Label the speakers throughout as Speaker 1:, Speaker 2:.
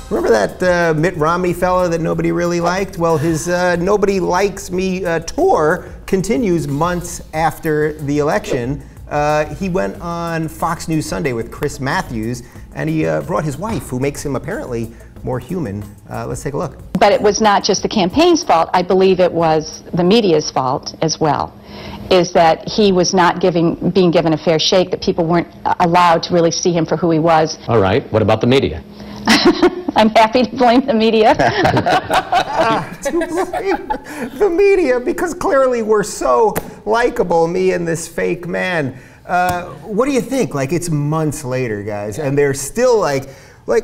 Speaker 1: Remember that Mitt Romney fella that nobody really liked? Well, his Nobody Likes Me tour continues months after the election. He went on Fox News Sunday with Chris Matthews, and he brought his wife, who makes him apparently more human. Let's take a look.
Speaker 2: But it was not just the campaign's fault. I believe it was the media's fault as well, is that he was not being given a fair shake, that people weren't allowed to really see him for who he was.
Speaker 3: All right, what about the media?
Speaker 2: I'm happy to blame the media.
Speaker 1: To blame the media, because clearly we're so likable, me and this fake man. What do you think? Like, it's months later, guys, and they're still like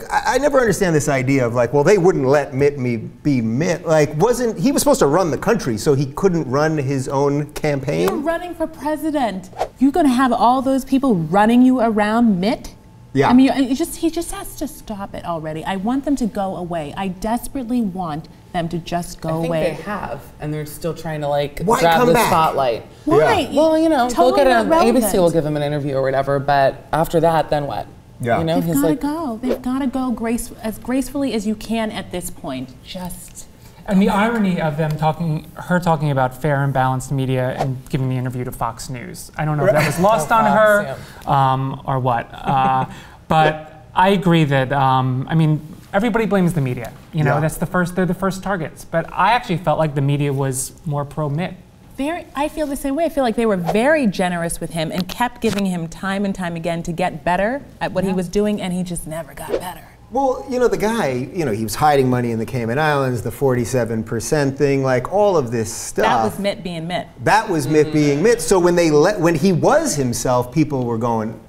Speaker 1: I never understand this idea of like, well, they wouldn't let Mitt be Mitt. Like, he was supposed to run the country, so he couldn't run his own campaign?
Speaker 4: You're running for president. You're going to have all those people running you around Mitt?
Speaker 1: Yeah.
Speaker 4: I mean, he just has to stop it already. I want them to go away. I desperately want them to just go away.
Speaker 5: I think they have, and they're still trying to like
Speaker 1: Why
Speaker 5: grab
Speaker 1: come
Speaker 5: the
Speaker 1: back?
Speaker 5: spotlight.
Speaker 4: Why?
Speaker 1: Yeah.
Speaker 5: Well, you know,
Speaker 4: Totally
Speaker 5: they'll get
Speaker 4: irrelevant.
Speaker 5: ABC will give him an interview or whatever, but after that, then what?
Speaker 1: Yeah.
Speaker 5: You know,
Speaker 4: They've
Speaker 5: he's
Speaker 4: got to
Speaker 5: like,
Speaker 4: go. They've got to go as gracefully as you can at this point. Just.
Speaker 6: And the irony of them her talking about fair and balanced media and giving the interview to Fox News. I don't know if that was lost on her or what. But I agree that, I mean, everybody blames the media. You know, they're the first targets. But I actually felt like the media was more pro-Mitt.
Speaker 4: I feel the same way. I feel like they were very generous with him and kept giving him time and time again to get better at what he was doing, and he just never got better.
Speaker 1: Well, you know, the guy, you know, he was hiding money in the Cayman Islands, the 47% thing, like all of this stuff.
Speaker 4: That was Mitt being Mitt.
Speaker 1: That was Mitt being Mitt. So when he was himself, people were going,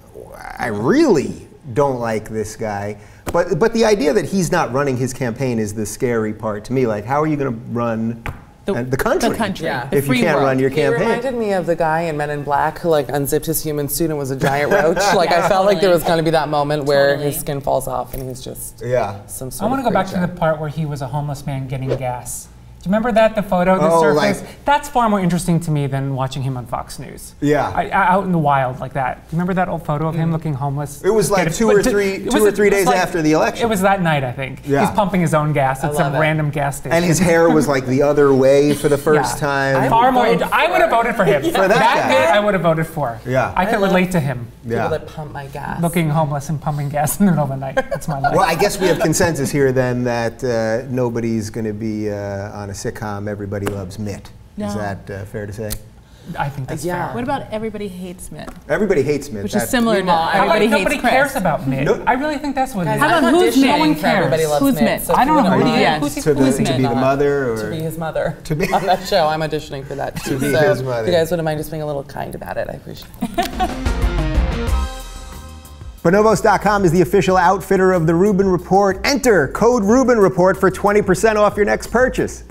Speaker 1: I really don't like this guy. But the idea that he's not running his campaign is the scary part to me. Like, how are you going to run the country?
Speaker 4: The country.
Speaker 5: Yeah.
Speaker 1: If you can't run your campaign.
Speaker 5: He reminded me of the guy in Men in Black who like unzipped his human suit and was a giant roach. Like I felt like there was going to be that moment where his skin falls off and he's just some sort
Speaker 6: I want to go back to the part where he was a homeless man getting gas. Do you remember that, the photo that surfaced? That's far more interesting to me than watching him on Fox News.
Speaker 1: Yeah.
Speaker 6: Out in the wild like that. Do you remember that old photo of him looking homeless?
Speaker 1: It was like two or three days after the election.
Speaker 6: It was that night, I think.
Speaker 1: Yeah.
Speaker 6: He's pumping his own gas at some random gas station.
Speaker 1: And his hair was like the other way for the first time.
Speaker 6: Far more. I would have voted for him.
Speaker 1: For that guy.
Speaker 6: Bit I would have voted for.
Speaker 1: Yeah.
Speaker 6: I could relate to him.
Speaker 5: People that pump my gas.
Speaker 6: Looking homeless and pumping gas in the middle of the night. That's my life.
Speaker 1: Well, I guess we have consensus here then that nobody's going to be on a sitcom, Everybody Loves Mitt.
Speaker 4: No.
Speaker 1: Is that fair to say?
Speaker 6: I think that's fair.
Speaker 4: What about Everybody Hates Mitt?
Speaker 1: Everybody hates Mitt.
Speaker 4: Which is similar to
Speaker 6: How about
Speaker 4: Everybody Hates
Speaker 6: nobody
Speaker 4: Chris.
Speaker 6: cares about Mitt?
Speaker 1: No.
Speaker 6: I really think that's what it is.
Speaker 4: How about who's Mitt?
Speaker 6: No one cares.
Speaker 5: Everybody Loves
Speaker 4: Who's
Speaker 5: Mitt.
Speaker 4: Mitt?
Speaker 5: So
Speaker 6: I don't know
Speaker 5: if you
Speaker 6: who he
Speaker 5: wanna-
Speaker 6: is.
Speaker 1: to be the mother? Or?
Speaker 5: To be his mother.
Speaker 1: To be
Speaker 5: on that show. I'm auditioning for that too.
Speaker 1: To be
Speaker 5: so
Speaker 1: his mother.
Speaker 5: if you guys wouldn't mind just being a little kind about it, I appreciate it.
Speaker 1: Bonobos.com is the official outfitter of the Rubin Report. Enter code Rubin Report for 20% off your next purchase.